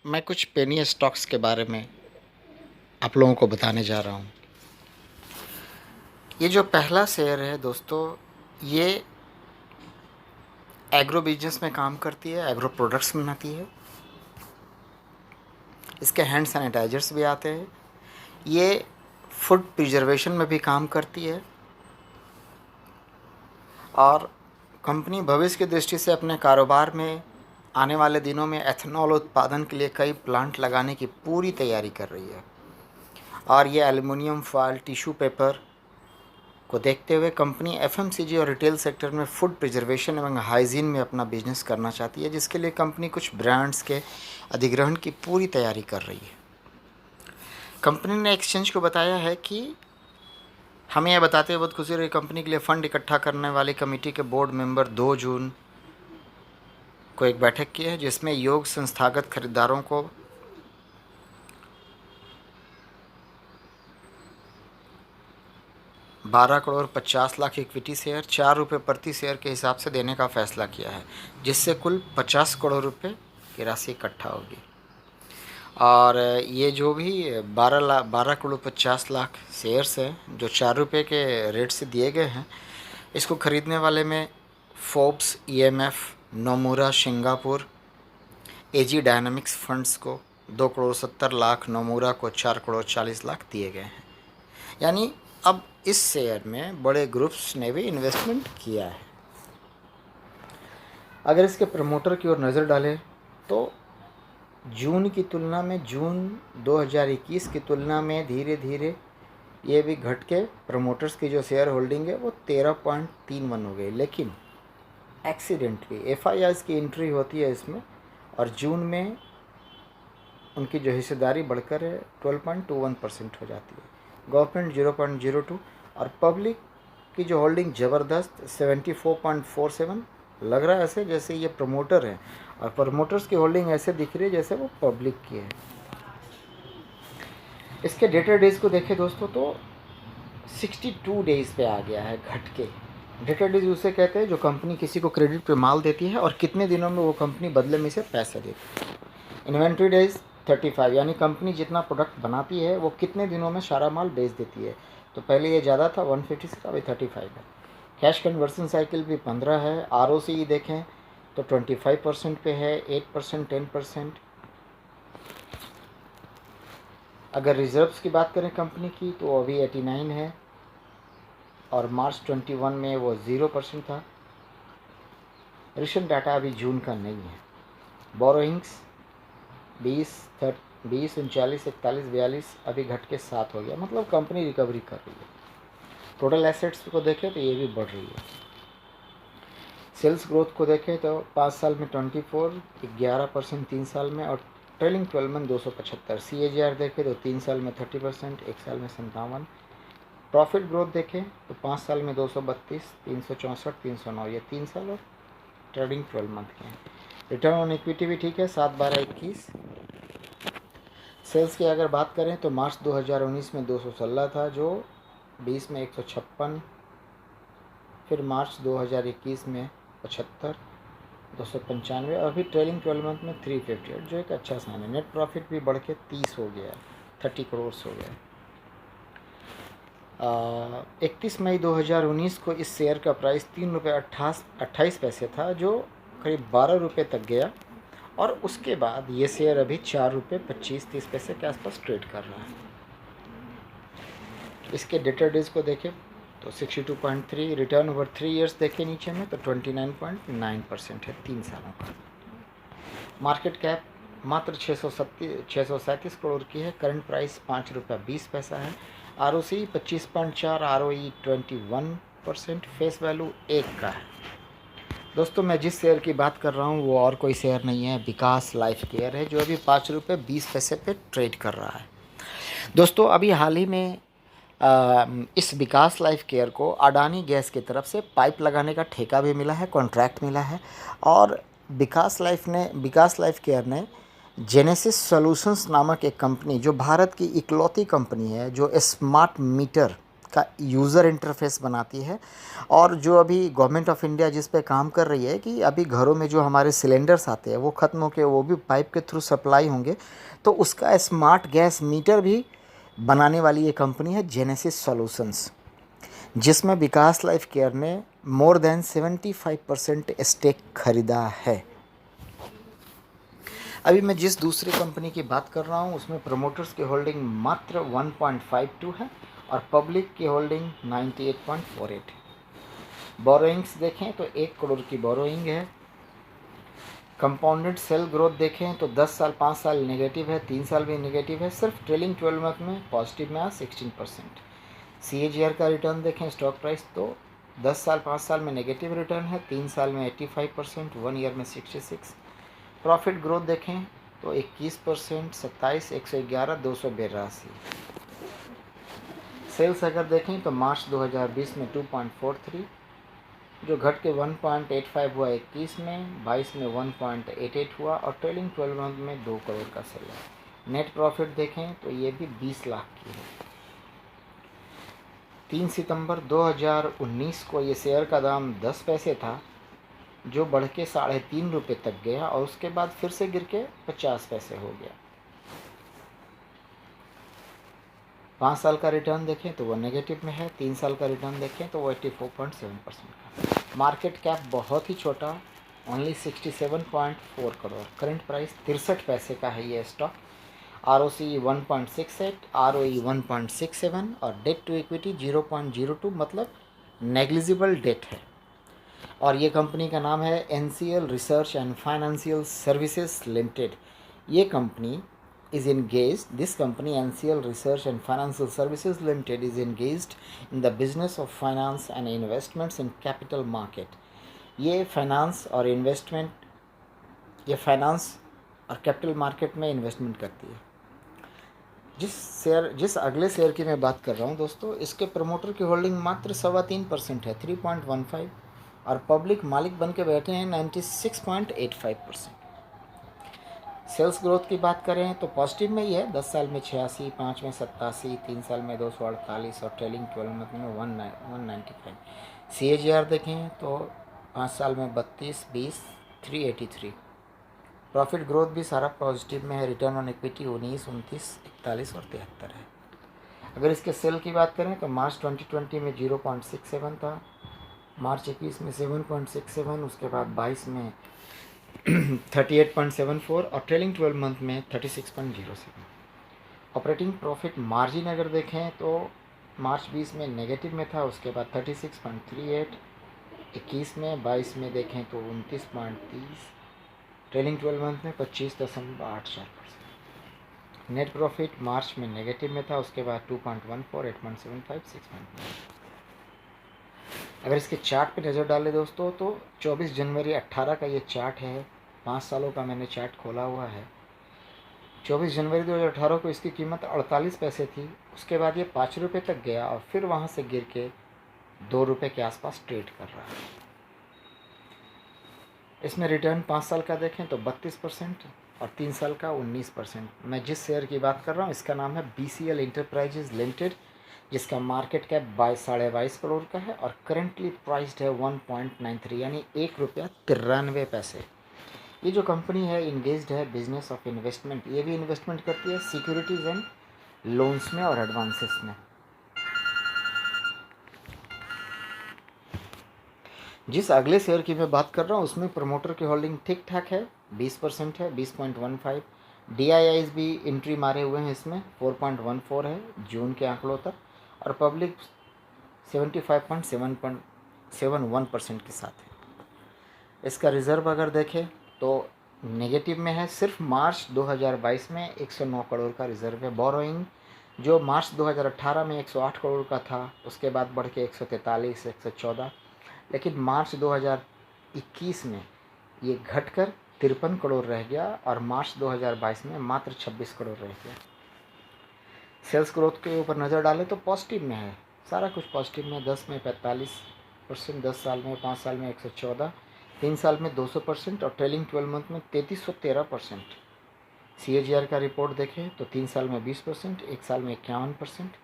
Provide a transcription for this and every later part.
मैं कुछ penny stocks के बारे में आप लोगों को बताने जा रहा हूँ। ये जो पहला शेयर है दोस्तों, ये एग्रो बिजनेस में काम करती है, एग्रो प्रोडक्ट्स बनाती है। इसके हैंड सैनिटाइजर्स भी आते हैं। ये फूड प्रिजर्वेशन में भी काम करती है और कंपनी भविष्य की दृष्टि से अपने कारोबार में आने वाले दिनों में एथेनॉल उत्पादन के लिए कई प्लांट लगाने की पूरी तैयारी कर रही है। और ये एल्युमिनियम फॉयल, टिश्यू पेपर को देखते हुए कंपनी एफएमसीजी और रिटेल सेक्टर में फूड प्रिजर्वेशन एवं हाइजीन में अपना बिजनेस करना चाहती है, जिसके लिए कंपनी कुछ ब्रांड्स के अधिग्रहण की पूरी तैयारी कर रही है। कंपनी ने एक्सचेंज को बताया है कि हमें यह बताते हुए बहुत खुशी हो रही, कंपनी के लिए फ़ंड इकट्ठा करने वाली कमेटी के बोर्ड मेंबर 2 जून को एक बैठक की है, जिसमें योग संस्थागत खरीदारों को 12 करोड़ 50 लाख इक्विटी शेयर 4 रुपये प्रति शेयर के हिसाब से देने का फैसला किया है, जिससे कुल 50 करोड़ रुपए की राशि इकट्ठा होगी। और ये जो भी 12 करोड़ 50 लाख शेयर्स हैं जो 4 रुपये के रेट से दिए गए हैं, इसको ख़रीदने वाले में फोर्ब्स, ईएमएफ, नोमुरा सिंगापुर, एजी डायनामिक्स फंड्स को 2 करोड़ 70 लाख, नोमुरा को 4 करोड़ 40 लाख दिए गए हैं। यानी अब इस शेयर में बड़े ग्रुप्स ने भी इन्वेस्टमेंट किया है। अगर इसके प्रमोटर की ओर नज़र डालें तो जून की तुलना में, जून 2021 की तुलना में धीरे धीरे ये भी घट के प्रमोटर्स की जो शेयर होल्डिंग है वो 13.31 हो गई। लेकिन एक्सीडेंटली एफआईआईज़ की एंट्री होती है इसमें, और जून में उनकी जो हिस्सेदारी बढ़कर 12.21% हो जाती है। गवर्नमेंट 0.02 और पब्लिक की जो होल्डिंग ज़बरदस्त 74.47। लग रहा है ऐसे जैसे ये प्रमोटर है, और प्रमोटर्स की होल्डिंग ऐसे दिख रही है जैसे वो पब्लिक की है। इसके डेटर डेज को देखें दोस्तों तो 62 डेज़ पे आ गया है घट के। डेटर डेज उसे कहते हैं जो कंपनी किसी को क्रेडिट पे माल देती है और कितने दिनों में वो कंपनी बदले में से पैसे देती है। इन्वेंट्री डेज 35, यानी कंपनी जितना प्रोडक्ट बनाती है वो कितने दिनों में सारा माल बेच देती है। तो पहले ये ज़्यादा था 156, अभी 35 है। कैश कन्वर्सन साइकिल भी 15 है। आरओसी देखें तो 25% पे है, 8%, 10%। अगर रिजर्व्स की बात करें कंपनी की तो अभी 89 है, और मार्च 21 में वो 0% था। रिसेंट डाटा अभी जून का नहीं है। बोरोइंग्स 20, 39, 41, 42 अभी घट के 7 हो गया, मतलब कंपनी रिकवरी कर रही है। टोटल एसेट्स को देखें तो ये भी बढ़ रही है। सेल्स ग्रोथ को देखें तो 5 साल में 24, 11% 3 साल में, और ट्रेलिंग 12 में 275। CAGR देखें तो 3 साल में 30%, 1 साल में 57। प्रॉफिट ग्रोथ देखें तो 5 साल में 232, 364, 309, ये 3 साल और ट्रेडिंग 12 मंथ के हैं। रिटर्न ऑन इक्विटी भी ठीक है, 7, 12, 21। सेल्स की अगर बात करें तो मार्च 2019 में 216 था, जो 20 में 156, फिर मार्च 2021 में 75, 295, अभी ट्रेलिंग 12 मंथ में 358, जो एक अच्छा साइन है। नेट प्रॉफिट भी बढ़ के 30 हो गया, 30 करोड़ हो गया। 31 मई 2019 को इस शेयर का प्राइस 3 रुपये 28 पैसे था, जो करीब 12 रुपये तक गया, और उसके बाद ये शेयर अभी 4 रुपये 25-30 पैसे के आसपास ट्रेड कर रहा है। इसके डेटर डेज को देखें तो 62.3, रिटर्न ओवर 3 इयर्स देखें नीचे में तो 29.9% है 3 सालों का। मार्केट कैप मात्र 637 करोड़ की है। करंट प्राइस 5 रुपये 20 पैसा है। ROC 25.4, ROE 21%, फेस वैल्यू 1 का है। दोस्तों मैं जिस शेयर की बात कर रहा हूँ वो और कोई शेयर नहीं है, विकास लाइफ केयर है, जो अभी 5 रुपये 20 पैसे पे ट्रेड कर रहा है। दोस्तों अभी हाल ही में इस विकास लाइफ केयर को अडानी गैस की तरफ से पाइप लगाने का ठेका भी मिला है, कॉन्ट्रैक्ट मिला है, और विकास लाइफ केयर ने जेनेसिस सॉल्यूशंस नामक एक कंपनी, जो भारत की इकलौती कंपनी है जो स्मार्ट मीटर का यूज़र इंटरफेस बनाती है। और जो अभी गवर्नमेंट ऑफ इंडिया जिस पे काम कर रही है कि अभी घरों में जो हमारे सिलेंडर्स आते हैं वो ख़त्म होकर वो भी पाइप के थ्रू सप्लाई होंगे, तो उसका स्मार्ट गैस मीटर भी बनाने वाली ये कंपनी है जेनेसिस सॉल्यूशंस, जिसमें विकास लाइफ केयर ने मोर देन 75% स्टेक खरीदा है। अभी मैं जिस दूसरी कंपनी की बात कर रहा हूँ उसमें प्रमोटर्स की होल्डिंग मात्र 1.52 है और पब्लिक की होल्डिंग 98.48 है। बोरोइंग्स देखें तो 1 करोड़ की बोरोइंग है। कंपाउंडेड सेल ग्रोथ देखें तो 10 साल 5 साल नेगेटिव है, 3 साल भी नेगेटिव है, सिर्फ ट्रेलिंग 12 मंथ में पॉजिटिव में 16%। CAGR का रिटर्न देखें स्टॉक प्राइस तो 10 साल 5 साल में नेगेटिव रिटर्न है, 3 साल में 85%, 1 ईयर में 66। प्रॉफिट ग्रोथ देखें तो 21%, 27, 111, 282। सेल्स अगर देखें तो मार्च 2020 में 2.43 जो घट के 1.85 हुआ 21 में, 22 में 1.88 हुआ और ट्रेलिंग 12 मंथ में 2 करोड़ का सेल है। नेट प्रॉफिट देखें तो ये भी 20 लाख की है। 3 सितंबर 2019 को ये शेयर का दाम 10 पैसे था जो बढ़ के 3.5 रुपये तक गया और उसके बाद फिर से गिर के 50 पैसे हो गया। 5 साल का रिटर्न देखें तो वो नेगेटिव में है, 3 साल का रिटर्न देखें तो वो 84.7% का। मार्केट कैप बहुत ही छोटा, ओनली 67.4 करोड़। करंट प्राइस 63 पैसे का है ये स्टॉक। ROCE 1.68, ROE 1.67 और डेट टू इक्विटी 0.02 मतलब नेग्लिजिबल डेट है। और ये कंपनी का नाम है NCL research and financial services limited. ये company is engaged, this company NCL Research and Financial Services Limited is engaged in the business of finance and investments in capital market. ये finance और capital market में investment करती है। जिस अगले share की मैं बात कर रहा हूँ दोस्तों, इसके प्रमोटर की होल्डिंग मात्र 3.25% है, 3.15, और पब्लिक मालिक बन के बैठे हैं 96.85%। सेल्स ग्रोथ की बात करें तो पॉजिटिव में ही है, 10 साल में 86, 5 में 87, 3 साल में 248 और ट्रेलिंग 12 मंथ में 195। CAGR देखें तो 5 साल में 32, 20, 383। प्रॉफिट ग्रोथ भी सारा पॉजिटिव में है, रिटर्न ऑन इक्विटी 19, 29, 41 और 73 है। अगर इसके सेल की बात करें तो मार्च 2020 में 0.67 था, मार्च 21 में 7.67, उसके बाद 22 में 38.74 और ट्रेलिंग 12 मंथ में 36.07। ऑपरेटिंग प्रॉफिट मार्जिन अगर देखें तो मार्च 20 में नेगेटिव में था, उसके बाद 36.38, 21 में, 22 में देखें तो 29.30, ट्रेलिंग 12 मंथ में 25.84%। नेट प्रॉफिट मार्च में नेगेटिव में था, उसके बाद 2.14, 8.75, 6.9। अगर इसके चार्ट पे नज़र डालें दोस्तों तो 24 जनवरी 18 का ये चार्ट है, 5 सालों का मैंने चार्ट खोला हुआ है। 24 जनवरी 2018 को इसकी कीमत 48 पैसे थी, उसके बाद ये 5 रुपये तक गया और फिर वहाँ से गिर के 2 रुपये के आसपास ट्रेड कर रहा है। इसमें रिटर्न 5 साल का देखें तो 32% और 3 साल का 19%। मैं जिस शेयर की बात कर रहा हूँ इसका नाम है BCL इंटरप्राइजेज लिमिटेड, जिसका मार्केट कैप 22.5 करोड़ का है और करेंटली प्राइस्ड है 1.93 यानी 1.93 रुपये। ये जो कंपनी है इंगेज्ड है बिजनेस ऑफ इन्वेस्टमेंट, ये भी इन्वेस्टमेंट करती है सिक्योरिटीज़ एंड लोन्स में और एडवांसेस में। जिस अगले शेयर की मैं बात कर रहा हूँ उसमें प्रमोटर की होल्डिंग ठीक ठाक है, 20% है, 20.15। DIIs भी एंट्री मारे हुए हैं इसमें, 4.14 है जून के आंकड़ों तक और पब्लिक 75.71% के साथ है। इसका रिज़र्व अगर देखें तो नेगेटिव में है, सिर्फ मार्च 2022 में 109 करोड़ का रिज़र्व है। बोरोइंग जो मार्च 2018 में 108 करोड़ का था, उसके बाद बढ़ के 143, 114, लेकिन मार्च 2021 में ये घटकर 53 करोड़ रह गया और मार्च 2022 में मात्र 26 करोड़ रह गया। सेल्स ग्रोथ के ऊपर नज़र डालें तो पॉजिटिव में है, सारा कुछ पॉजिटिव में, 10 में 45%, 10 साल में, 5 साल में 114, 3 साल में 200% और ट्रेलिंग 12 मंथ में 3313%। CAGR का रिपोर्ट देखें तो 3 साल में 20%, 1 साल में 51%।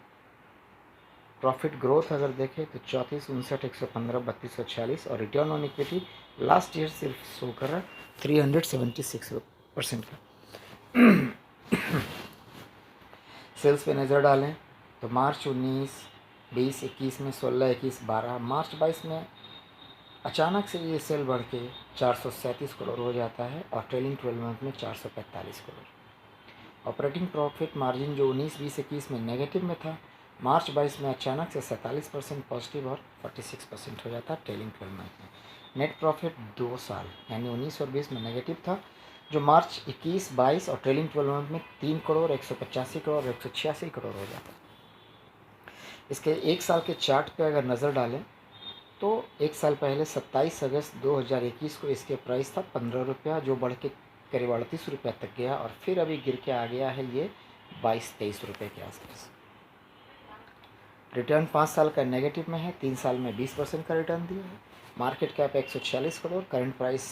प्रॉफिट ग्रोथ अगर देखें तो 34, 59, 115, 3246 और return on equity last year सिर्फ शो कर रहा है 376% का। सेल्स पे नज़र डालें तो मार्च 19, 20, 21 में 16, 21, 12, मार्च 22 में अचानक से ये सेल बढ़ के 437 करोड़ हो जाता है और ट्रेलिंग 12 मंथ में 445 करोड़। ऑपरेटिंग प्रॉफिट मार्जिन जो 19, 20, 21 में नेगेटिव में था, मार्च 22 में अचानक से 47% पॉजिटिव और 46% हो जाता है ट्रेलिंग 12 मंथ में। नेट प्रॉफिट 2 साल यानी 19 और 20 में नेगेटिव था, जो मार्च 21, 22 और ट्रेलिंग 12 मंथ में 3 करोड़, 185 करोड़, 186 करोड़ हो जाता है। इसके एक साल के चार्ट पे अगर नज़र डालें तो एक साल पहले 27 अगस्त 2021 को इसके प्राइस था 15 रुपया, जो बढ़ के करीब 38 रुपया तक गया और फिर अभी गिर के आ गया है ये 22-23 रुपये के आसपास। रिटर्न 5 साल का नेगेटिव में है, 3 साल में 20% का रिटर्न दिया है। Market cap 146 crore, current price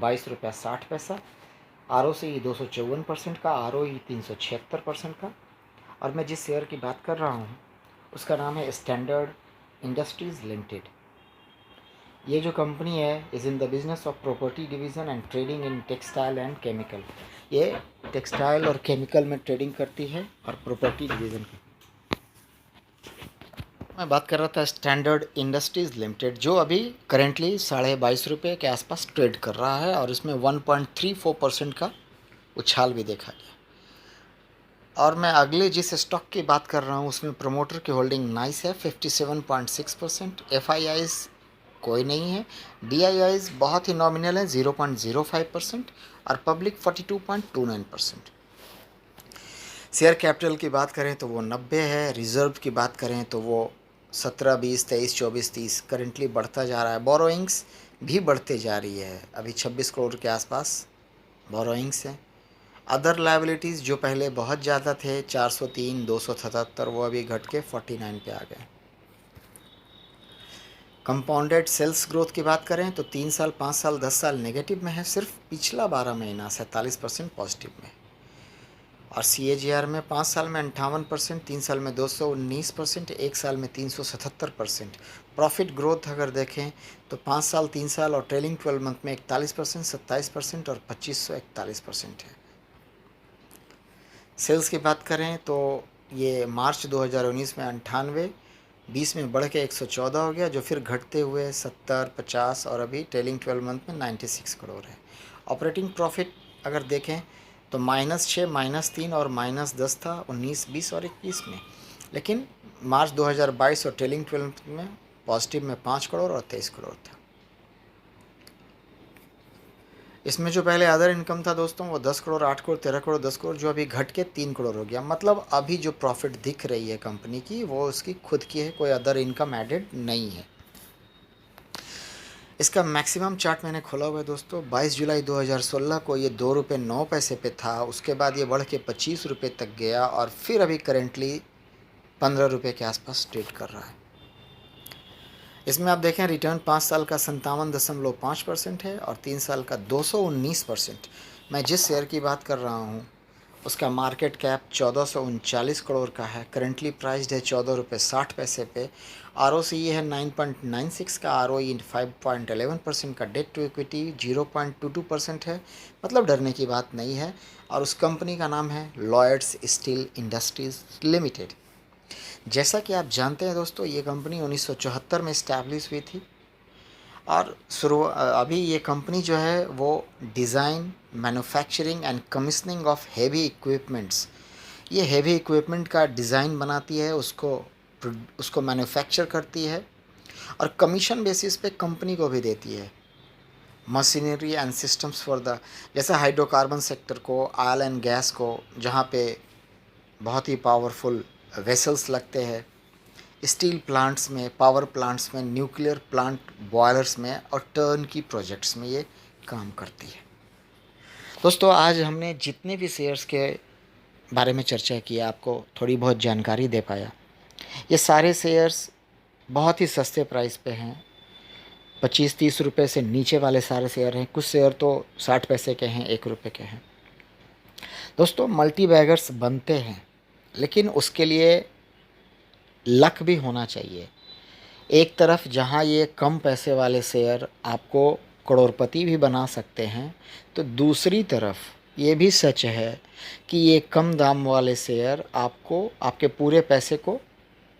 22 रुपया 60 पैसा, ROCE 254% का, ROE 376% का। और मैं जिस शेयर की बात कर रहा हूँ उसका नाम है स्टैंडर्ड इंडस्ट्रीज़ लिमिटेड। ये जो कंपनी है is in the business of property division and trading in textile and chemical. ये टेक्सटाइल और केमिकल में ट्रेडिंग करती है और प्रॉपर्टी डिवीज़न की। मैं बात कर रहा था स्टैंडर्ड इंडस्ट्रीज़ लिमिटेड, जो अभी करेंटली 22.5 रुपये के आसपास ट्रेड कर रहा है और इसमें 1.34% का उछाल भी देखा गया। और मैं अगले जिस स्टॉक की बात कर रहा हूँ उसमें प्रमोटर की होल्डिंग नाइस है 57.6%, FIIs कोई नहीं है, DIIs बहुत ही नॉमिनल है 0.05% और पब्लिक 42.29%। शेयर कैपिटल की बात करें तो वो 90 है, रिजर्व की बात करें तो वो 17, 20, 23, 24, 30 करेंटली बढ़ता जा रहा है। बोरोइंग्स भी बढ़ते जा रही है, अभी 26 करोड़ के आसपास बोरोइंग्स है। अदर लायबिलिटीज़ जो पहले बहुत ज़्यादा थे 403, 277, वो अभी घट के 49 पे आ गए। कंपाउंडेड सेल्स ग्रोथ की बात करें तो 3 साल, 5 साल, 10 साल नेगेटिव में है, सिर्फ पिछला 12 महीना 47% पॉजिटिव में। और CAGR में 5 साल में 58%, 3 साल में 219%, 1 साल में 377%। प्रॉफिट ग्रोथ अगर देखें तो 5 साल, 3 साल और ट्रेलिंग 12 मंथ में 41%, 27% और 2541% है। सेल्स की बात करें तो ये मार्च 2019 में 98, 20 में बढ़ के 114 हो गया, जो फिर घटते हुए 70, 50 और अभी ट्रेलिंग 12 मंथ में 96 करोड़ है। ऑपरेटिंग प्रॉफिट अगर देखें तो -6, -3 और -10 था 19, 20 और 21 में, लेकिन मार्च 2022 और ट्रेलिंग 12 में पॉजिटिव में 5 करोड़ और 23 करोड़ था। इसमें जो पहले अदर इनकम था दोस्तों वो 10 करोड़, 8 करोड़, 13 करोड़, 10 करोड़, जो अभी घट के 3 करोड़ हो गया। मतलब अभी जो प्रॉफिट दिख रही है कंपनी की वो उसकी खुद की है, कोई अदर इनकम एडेड नहीं है। इसका मैक्सिमम चार्ट मैंने खोला हुआ है दोस्तों। 22 जुलाई 2016 को ये 2 रुपये 9 पैसे पे था, उसके बाद ये बढ़ के 25 रुपये तक गया और फिर अभी करेंटली 15 रुपये के आसपास ट्रेड कर रहा है। इसमें आप देखें रिटर्न 5 साल का 57.5% है और 3 साल का 219%। मैं जिस शेयर की बात कर रहा हूँ उसका मार्केट कैप 1439 करोड़ का है, करेंटली प्राइस्ड है 14 रुपये 60 पैसे पे। ROCE है 9.96 का, ROE 5.11% का, डेट टू इक्विटी 0.22% है, मतलब डरने की बात नहीं है। और उस कंपनी का नाम है लॉयड्स स्टील इंडस्ट्रीज़ लिमिटेड। जैसा कि आप जानते हैं दोस्तों ये कंपनी 1974 में इस्टेब्लिश हुई थी और अभी ये कंपनी जो है वो design, manufacturing and commissioning of heavy equipments, ये हेवी इक्विपमेंट का डिज़ाइन बनाती है, उसको मैन्युफैक्चर करती है और कमीशन बेसिस पे कंपनी को भी देती है। Machinery and systems for the, जैसे हाइड्रोकार्बन सेक्टर को, ऑयल एंड गैस को, जहाँ पे बहुत ही पावरफुल वेसल्स लगते हैं, स्टील प्लांट्स में, पावर प्लांट्स में, न्यूक्लियर प्लांट बॉयलर्स में और टर्न की प्रोजेक्ट्स में ये काम करती है। दोस्तों आज हमने जितने भी शेयर्स के बारे में चर्चा की आपको थोड़ी बहुत जानकारी दे पाया। ये सारे शेयर्स बहुत ही सस्ते प्राइस पे हैं, 25-30 रुपये से नीचे वाले सारे शेयर हैं, कुछ शेयर तो 60 पैसे के हैं, 1 रुपये के हैं। दोस्तों मल्टी बैगर्स बनते हैं लेकिन उसके लिए लक भी होना चाहिए। एक तरफ जहाँ ये कम पैसे वाले शेयर आपको करोड़पति भी बना सकते हैं, तो दूसरी तरफ ये भी सच है कि ये कम दाम वाले शेयर आपको आपके पूरे पैसे को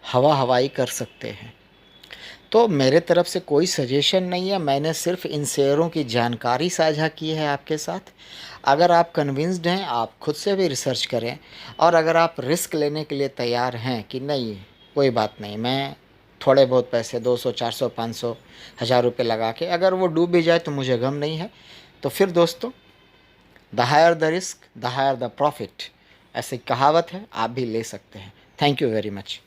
हवा हवाई कर सकते हैं। तो मेरे तरफ से कोई सजेशन नहीं है, मैंने सिर्फ इन शेयरों की जानकारी साझा की है आपके साथ। अगर आप कन्विंस्ड हैं, आप खुद से भी रिसर्च करें, और अगर आप रिस्क लेने के लिए तैयार हैं कि नहीं कोई बात नहीं, मैं थोड़े बहुत पैसे 200 400 500 हज़ार रुपये लगा के अगर वो डूब भी जाए तो मुझे गम नहीं है, तो फिर दोस्तों the higher the risk the higher the profit, ऐसी कहावत है, आप भी ले सकते हैं। Thank you very much.